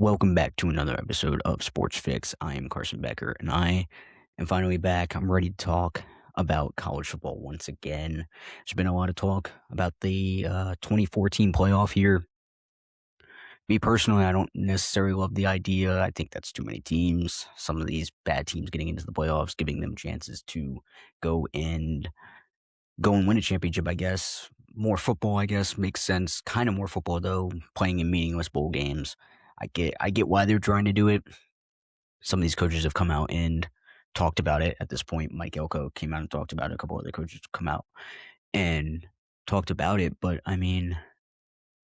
Welcome back to another episode of Sports-Fixx. I am Carson Becker, and I am finally back. I'm ready to talk about college football once again. There's been a lot of talk about the 2014 playoff here. Me personally, I don't necessarily love the idea. I think that's too many teams. Some of these bad teams getting into the playoffs, giving them chances to go and go and win a championship. I guess more football. I guess makes sense. Kind of more football though. Playing in meaningless bowl games. I get why they're trying to do it. Some of these coaches have come out and talked about it at this point. Mike Elko came out and talked about it. A couple other coaches come out and talked about it. But I mean,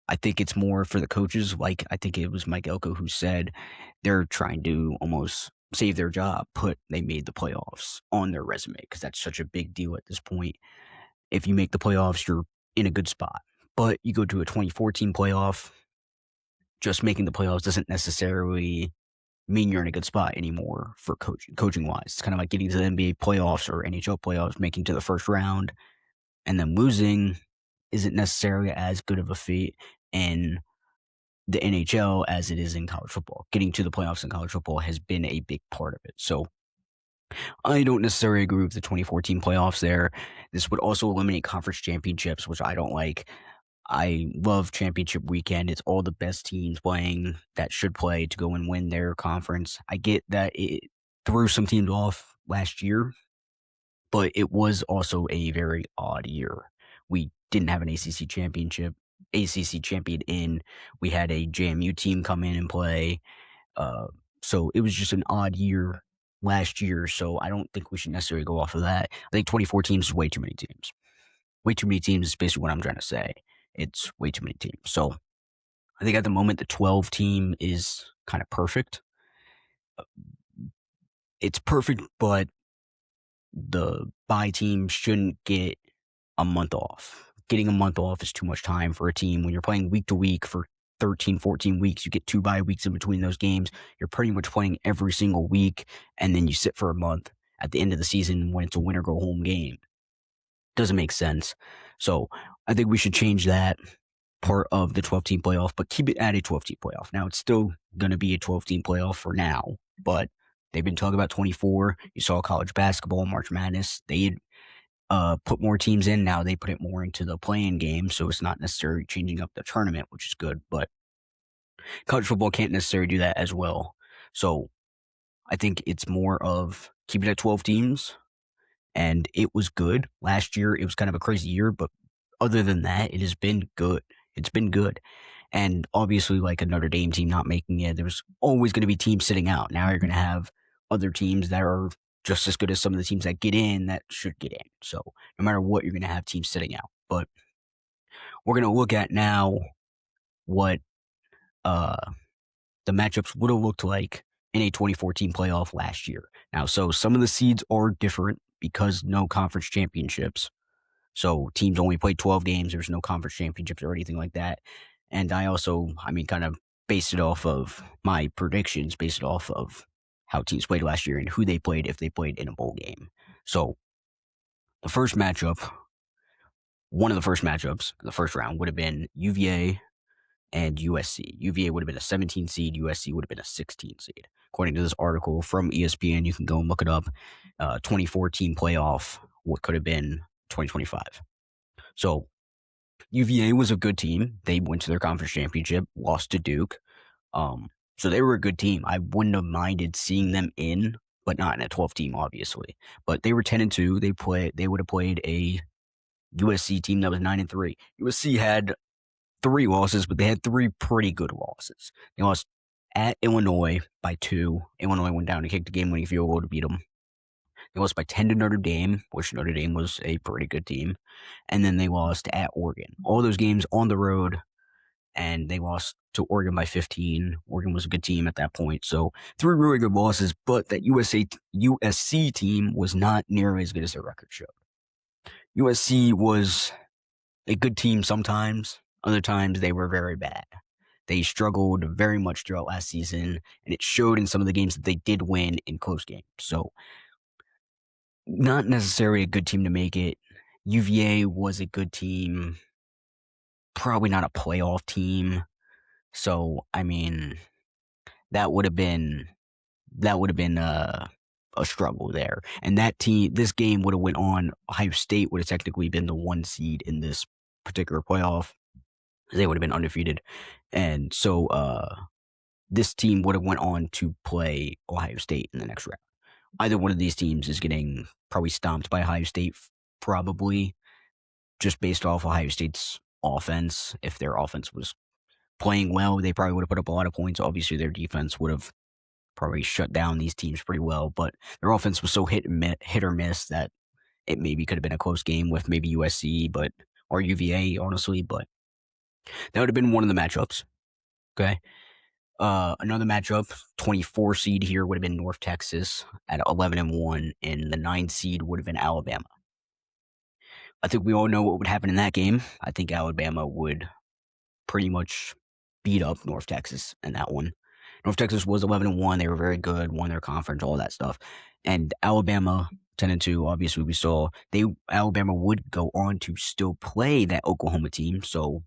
I think it's more for the coaches. Like, I think it was Mike Elko who said they're trying to almost save their job, they made the playoffs on their resume because that's such a big deal at this point. If you make the playoffs, you're in a good spot. But you go to a 2014 playoff, just making the playoffs doesn't necessarily mean you're in a good spot anymore for coaching wise. It's kind of like getting to the NBA playoffs or NHL playoffs, making to the first round, and then losing isn't necessarily as good of a feat in the NHL as it is in college football. Getting to the playoffs in college football has been a big part of it. So I don't necessarily agree with the 2014 playoffs there. This would also eliminate conference championships, which I don't like. I love championship weekend. It's all the best teams playing that should play to go and win their conference. I get that it threw some teams off last year, but it was also a very odd year. We didn't have an ACC champion in. We had a JMU team come in and play. So it was just an odd year last year. So I don't think we should necessarily go off of that. I think 24 teams is way too many teams. Way too many teams is basically what I'm trying to say. It's way too many teams. So I think at the moment the 12 team is kind of perfect. It's perfect, but the bye team shouldn't get a month off. Getting a month off is too much time for a team. When you're playing week to week for 13, 14 weeks, you get 2 bye weeks in between those games. You're pretty much playing every single week, and then you sit for a month at the end of the season when it's a win or go home game. Doesn't make sense. So I think we should change that part of the 12-team playoff, but keep it at a 12-team playoff. Now, it's still going to be a 12-team playoff for now, but they've been talking about 24. You saw college basketball, March Madness. They put more teams in. Now they put it more into the play-in game, so it's not necessarily changing up the tournament, which is good, but college football can't necessarily do that as well. So I think it's more of keep it at 12 teams, and it was good. Last year, it was kind of a crazy year, but other than that, it has been good. It's been good. And obviously, like a Notre Dame team not making it, there's always going to be teams sitting out. Now you're going to have other teams that are just as good as some of the teams that get in that should get in. So no matter what, you're going to have teams sitting out. But we're going to look at now what the matchups would have looked like in a 2014 playoff last year. Now, so some of the seeds are different because no conference championships. So teams only played 12 games. There's no conference championships or anything like that. And I also, kind of based it off of my predictions, based it off of how teams played last year and who they played if they played in a bowl game. So the first matchup, one of the first matchups, the first round would have been UVA and USC. UVA would have been a 17 seed. USC would have been a 16 seed. According to this article from ESPN, you can go and look it up. 2014 playoff, what could have been 2025. So UVA was a good team. They went to their conference championship, lost to Duke. So they were a good team. I wouldn't have minded seeing them in, but not in a 12 team, obviously. But they were 10-2. They would have played a USC team that was 9-3. USC had 3 losses, but they had 3 pretty good losses. They lost at Illinois by 2. Illinois went down to kick the game-winning field goal to beat them. They lost by 10 to Notre Dame, which Notre Dame was a pretty good team. And then they lost at Oregon. All those games on the road, and they lost to Oregon by 15. Oregon was a good team at that point. So 3 really good losses, but that USC team was not nearly as good as their record showed. USC was a good team sometimes. Other times they were very bad. They struggled very much throughout last season, and it showed in some of the games that they did win in close games. So not necessarily a good team to make it. UVA was a good team, probably not a playoff team. So, that would have been that would have been a struggle there. And this game would have went on. Ohio State would have technically been the 1 seed in this particular playoff. They would have been undefeated, and so this team would have went on to play Ohio State in the next round. Either one of these teams is getting probably stomped by Ohio State, probably just based off Ohio State's offense. If their offense was playing well, they probably would have put up a lot of points. Obviously, their defense would have probably shut down these teams pretty well, but their offense was so hit or miss that it maybe could have been a close game with maybe USC, or UVA, honestly. But that would have been one of the matchups. Okay. Another matchup, 24 seed here would have been North Texas at 11-1, and the 9 seed would have been Alabama. I think we all know what would happen in that game. I think Alabama would pretty much beat up North Texas in that one. North Texas was 11-1. They were very good, won their conference, all that stuff. And Alabama 10-2. Obviously, we saw Alabama would go on to still play that Oklahoma team. So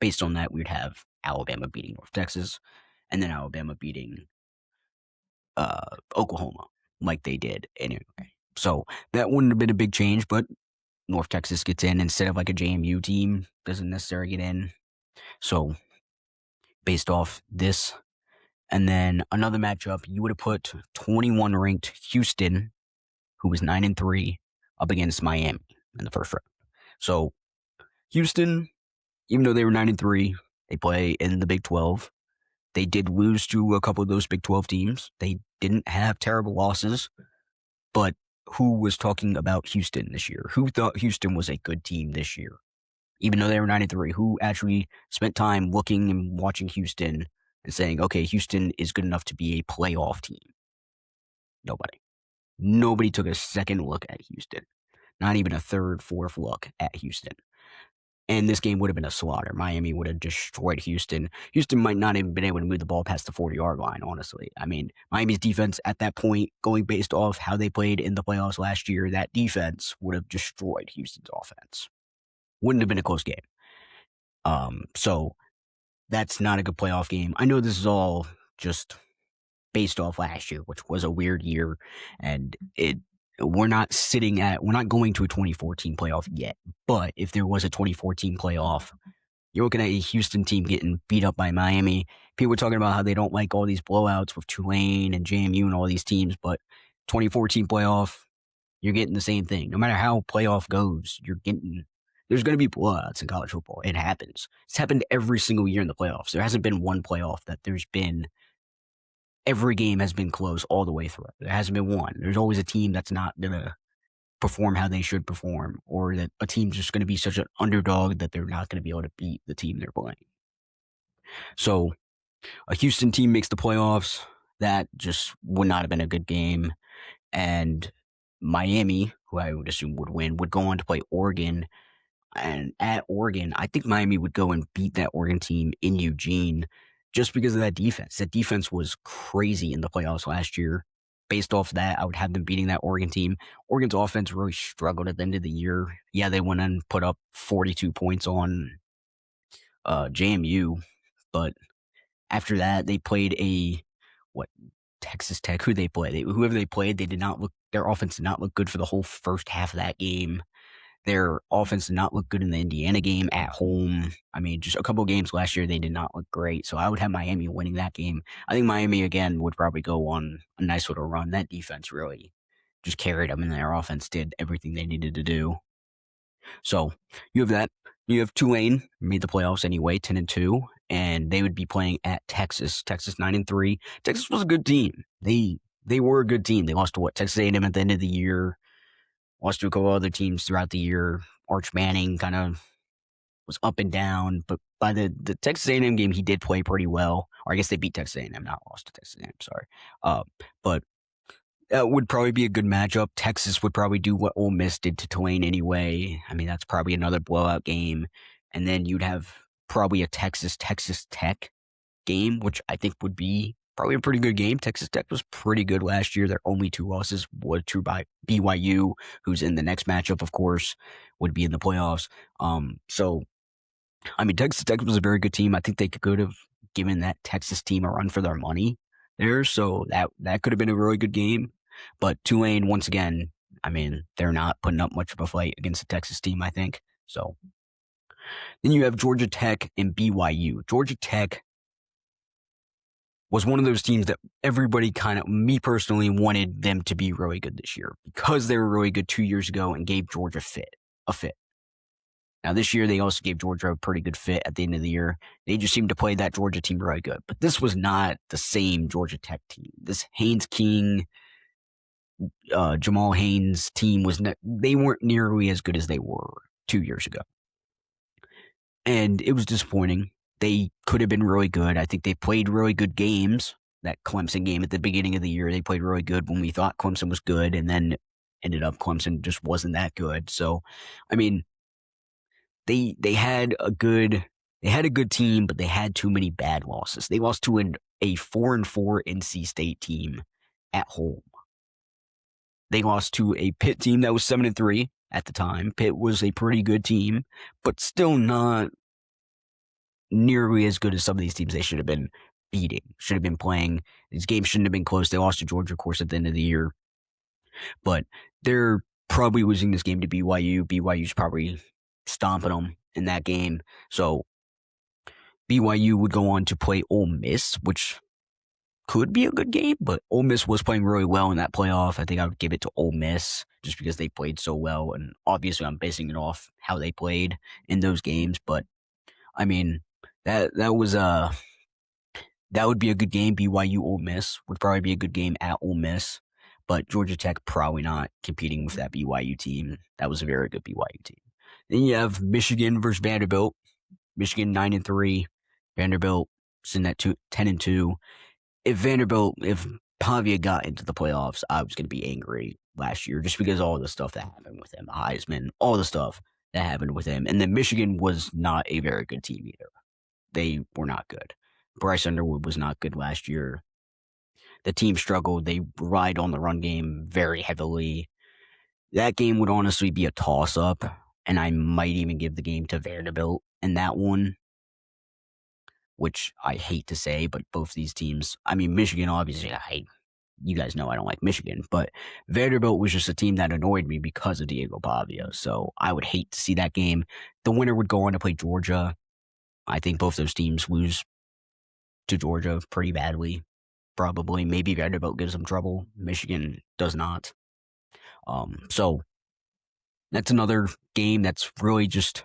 based on that, we'd have Alabama beating North Texas, and then Alabama beating Oklahoma like they did anyway. So that wouldn't have been a big change, but North Texas gets in instead of like a JMU team doesn't necessarily get in. So based off this, and then another matchup, you would have put 21 ranked Houston, who was 9-3, up against Miami in the first round. So Houston, even though they were 9-3, they play in the Big 12. They did lose to a couple of those Big 12 teams. They didn't have terrible losses, but who was talking about Houston this year? Who thought Houston was a good team this year? Even though they were 9-3, who actually spent time looking and watching Houston and saying, okay, Houston is good enough to be a playoff team? Nobody. Nobody took a second look at Houston. Not even a third, fourth look at Houston. And this game would have been a slaughter. Miami would have destroyed Houston. Houston might not even been able to move the ball past the 40-yard line, honestly. I mean, Miami's defense at that point, going based off how they played in the playoffs last year, that defense would have destroyed Houston's offense. Wouldn't have been a close game. So that's not a good playoff game. I know this is all just based off last year, which was a weird year, and we're not going to a 2014 playoff yet. But if there was a 2014 playoff, you're looking at a Houston team getting beat up by Miami. People were talking about how they don't like all these blowouts with Tulane and JMU and all these teams, but 2014 playoff, you're getting the same thing. No matter how playoff goes, there's going to be blowouts in college football. It happens. It's happened every single year in the playoffs. There hasn't been one playoff that every game has been close all the way through. There hasn't been one. There's always a team that's not going to perform how they should perform, or that a team's just going to be such an underdog that they're not going to be able to beat the team they're playing. So a Houston team makes the playoffs. That just would not have been a good game. And Miami, who I would assume would win, would go on to play Oregon. And at Oregon, I think Miami would go and beat that Oregon team in Eugene just because of that defense. That defense was crazy in the playoffs last year. Based off that, I would have them beating that Oregon team. Oregon's offense really struggled at the end of the year. Yeah, they went and put up 42 points on JMU, but after that, they played Texas Tech. Who they play? Whoever they played, their offense did not look good for the whole first half of that game. Their offense did not look good in the Indiana game at home. I mean, just a couple of games last year, they did not look great. So I would have Miami winning that game. I think Miami, again, would probably go on a nice little run. That defense really just carried them, and their offense did everything they needed to do. So you have that. You have Tulane, made the playoffs anyway, 10-2, and they would be playing at Texas. Texas 9-3. Texas was a good team. They were a good team. They lost to Texas A&M at the end of the year. Lost to a couple other teams throughout the year. Arch Manning kind of was up and down, but by the Texas A&M game, he did play pretty well. Or I guess they beat Texas A&M, not lost to Texas A&M, sorry. But that would probably be a good matchup. Texas would probably do what Ole Miss did to Tulane anyway. I mean, that's probably another blowout game. And then you'd have probably a Texas Tech game, which I think would be probably a pretty good game. Texas Tech was pretty good last year. Their only 2 losses were to BYU, who's in the next matchup, of course, would be in the playoffs. So, I mean, Texas Tech was a very good team. I think they could have given that Texas team a run for their money. there, so that could have been a really good game. But Tulane, once again, I mean, they're not putting up much of a fight against the Texas team, I think. So then you have Georgia Tech and BYU. Georgia Tech was one of those teams that everybody kind of, me personally, wanted them to be really good this year because they were really good 2 years ago and gave Georgia a fit. Now, this year, they also gave Georgia a pretty good fit at the end of the year. They just seemed to play that Georgia team really good. But this was not the same Georgia Tech team. This Haynes King, Jamal Haynes team they weren't nearly as good as they were 2 years ago. And it was disappointing. They could have been really good. I think they played really good games. That Clemson game at the beginning of the year, they played really good when we thought Clemson was good, and then ended up Clemson just wasn't that good. So, I mean, they had a good team, but they had too many bad losses. They lost to a 4-4 NC State team at home. They lost to a Pitt team that was 7-3 at the time. Pitt was a pretty good team, but still not nearly as good as some of these teams they should have been beating, should have been playing. These games shouldn't have been close. They lost to Georgia, of course, at the end of the year. But they're probably losing this game to BYU. BYU's probably stomping them in that game. So BYU would go on to play Ole Miss, which could be a good game, but Ole Miss was playing really well in that playoff. I think I would give it to Ole Miss just because they played so well. And obviously I'm basing it off how they played in those games. But I mean, that would be a good game. BYU Ole Miss would probably be a good game at Ole Miss, but Georgia Tech probably not competing with that BYU team. That was a very good BYU team. Then you have Michigan versus Vanderbilt. Michigan 9-3, Vanderbilt sitting at 10-2. If Pavia got into the playoffs, I was going to be angry last year just because all the stuff that happened with him, Heisman, all the stuff that happened with him. And then Michigan was not a very good team either. They were not good. Bryce Underwood was not good last year. The team struggled. They relied on the run game very heavily. That game would honestly be a toss-up, and I might even give the game to Vanderbilt in that one, which I hate to say, but both these teams, I mean, Michigan, obviously, you guys know I don't like Michigan, but Vanderbilt was just a team that annoyed me because of Diego Pavia, so I would hate to see that game. The winner would go on to play Georgia. I think both those teams lose to Georgia pretty badly, probably. Maybe Vanderbilt gives them trouble. Michigan does not. So that's another game that's really just,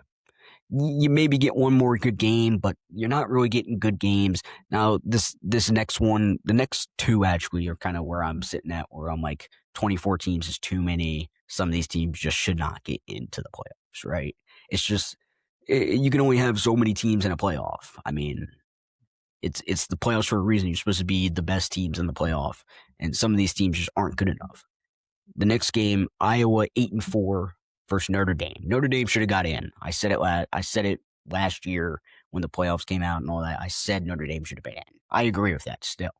you maybe get one more good game, but you're not really getting good games. Now, this next one, the next two actually are kind of where I'm sitting at, where I'm like, 24 teams is too many. Some of these teams just should not get into the playoffs, right? It's just, you can only have so many teams in a playoff. I mean, it's the playoffs for a reason. You're supposed to be the best teams in the playoff, and some of these teams just aren't good enough. The next game, Iowa 8-4 versus Notre Dame. Notre Dame should have got in. I said it last year when the playoffs came out and all that. I said Notre Dame should have been in. I agree with that still.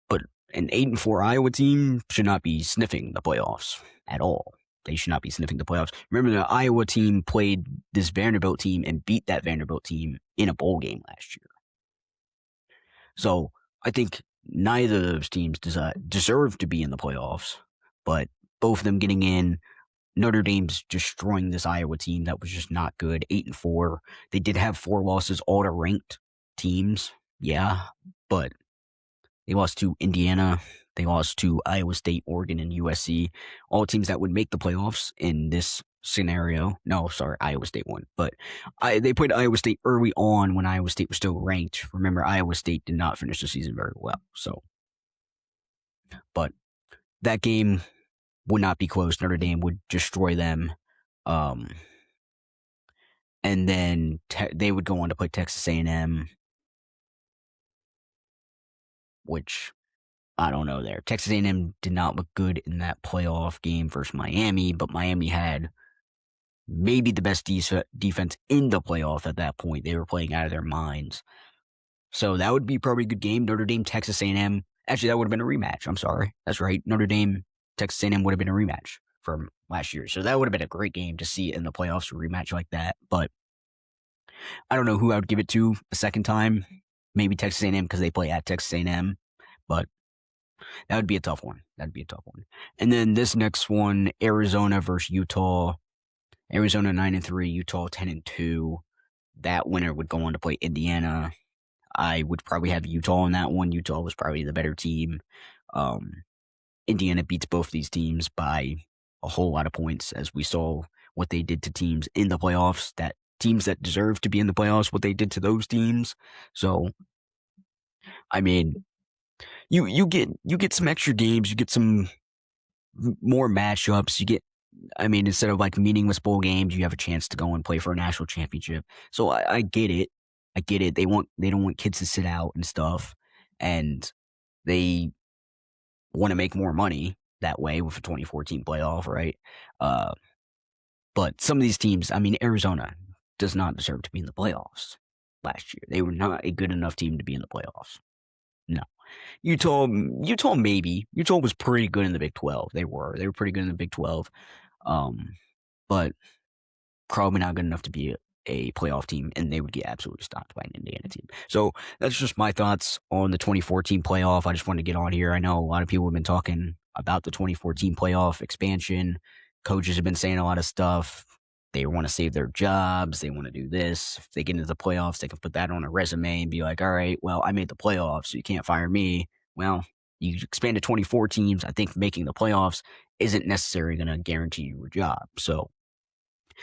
But an 8-4 Iowa team should not be sniffing the playoffs at all. They should not be sniffing the playoffs. Remember, the Iowa team played this Vanderbilt team and beat that Vanderbilt team in a bowl game last year. So I think neither of those teams deserve to be in the playoffs, but both of them getting in. Notre Dame's destroying this Iowa team that was just not good. 8-4. They did have 4 losses, all to ranked teams. Yeah, but they lost to Indiana. They lost to Iowa State, Oregon, and USC. All teams that would make the playoffs in this scenario. No, sorry, Iowa State won. But they played Iowa State early on when Iowa State was still ranked. Remember, Iowa State did not finish the season very well. But that game would not be close. Notre Dame would destroy them. And then they would go on to play Texas A&M, which I don't know there. Texas A&M did not look good in that playoff game versus Miami, but Miami had maybe the best defense in the playoff at that point. They were playing out of their minds. So that would be probably a good game. Notre Dame, Texas A&M. Actually, that would have been a rematch. I'm sorry. That's right. Notre Dame, Texas A&M would have been a rematch from last year. So that would have been a great game to see in the playoffs, a rematch like that. But I don't know who I would give it to a second time. maybe Texas A&M because they play at Texas A&M, but that would be a tough one. That'd be a tough one. And then this next one, Arizona versus Utah. Arizona 9-3, Utah 10-2. That winner would go on to play Indiana. I would probably have Utah in that one. Utah was probably the better team. Um, Indiana beats both these teams by a whole lot of points, as we saw what they did to teams in the playoffs, that teams that deserve to be in the playoffs, what they did to those teams. So, I mean, you get some extra games, you get some more matchups, you get, I mean, instead of like meaningless bowl games, you have a chance to go and play for a national championship. So I get it. I get it. They don't want kids to sit out and stuff, and they want to make more money that way with a 2014 playoff, right? Uh, but some of these teams, I mean, Arizona does not deserve to be in the playoffs last year. They were not a good enough team to be in the playoffs. No. Utah maybe. Utah was pretty good in the Big 12. They were pretty good in the Big 12. But probably not good enough to be a playoff team, and they would get absolutely stopped by an Indiana team. So that's just my thoughts on the 2014 playoff. I just wanted to get on here. I know a lot of people have been talking about the 2014 playoff expansion. Coaches have been saying a lot of stuff. They want to save their jobs. They want to do this. If they get into the playoffs, they can put that on a resume and be like, all right, well, I made the playoffs, so you can't fire me. Well, you expand to 24 teams. I think making the playoffs isn't necessarily going to guarantee you a job. So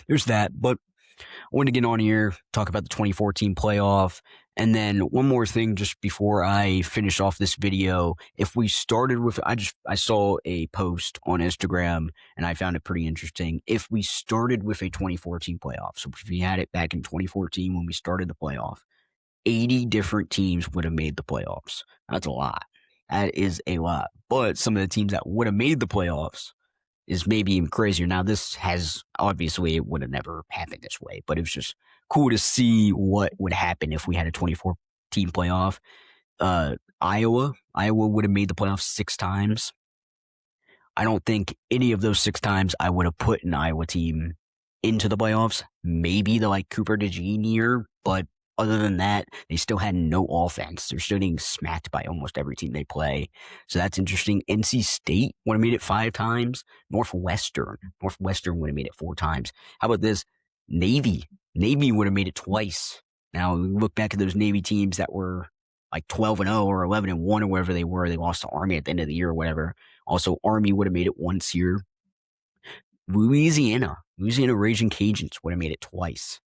there's that. But I want to get on here, talk about the 2014 playoff. And then one more thing just before I finish off this video. If we started with, I saw a post on Instagram and I found it pretty interesting. If we started with a 2014 playoff, so if we had it back in 2014 when we started the playoff, 80 different teams would have made the playoffs. That's a lot. That is a lot. But some of the teams that would have made the playoffs is maybe even crazier. Now, this has, obviously, it would have never happened this way, but it was just cool to see what would happen if we had a 24-team playoff. Iowa would have made the playoffs 6 times. I don't think any of those 6 times I would have put an Iowa team into the playoffs. Maybe the Cooper DeJean year, but other than that, they still had no offense. They're still getting smacked by almost every team they play. So that's interesting. NC State would have made it 5 times. Northwestern would have made it 4 times. How about this? Navy would have made it twice. Now, look back at those Navy teams that were like 12-0 or 11-1 or whatever they were. They lost to Army at the end of the year or whatever. Also, Army would have made it once here. Louisiana Raging Cajuns would have made it twice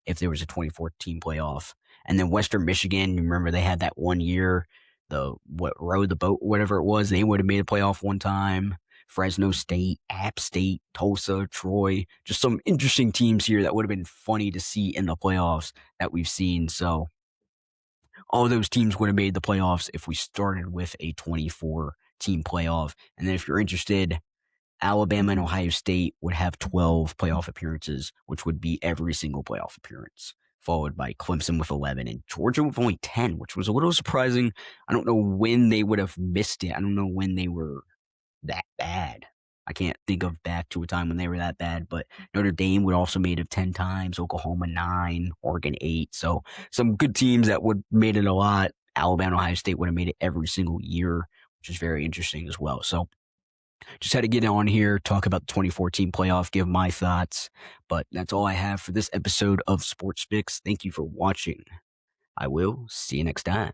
if there was a 2014 playoff. And then Western Michigan, remember they had that one year, rowed the boat, whatever it was, they would have made a playoff one time. Fresno State, App State, Tulsa, Troy, just some interesting teams here that would have been funny to see in the playoffs that we've seen. So all those teams would have made the playoffs if we started with a 24-team playoff. And then if you're interested, Alabama and Ohio State would have 12 playoff appearances, which would be every single playoff appearance, followed by Clemson with 11 and Georgia with only 10, which was a little surprising. I don't know when they would have missed it. I don't know when they were that bad. I can't think of back to a time when they were that bad, but Notre Dame would also made it 10 times, Oklahoma 9, Oregon 8. So some good teams that would made it a lot. Alabama, Ohio State would have made it every single year, which is very interesting as well. So just had to get on here, talk about the 2014 playoff, give my thoughts. But that's all I have for this episode of Sports-Fixx. Thank you for watching. I will see you next time.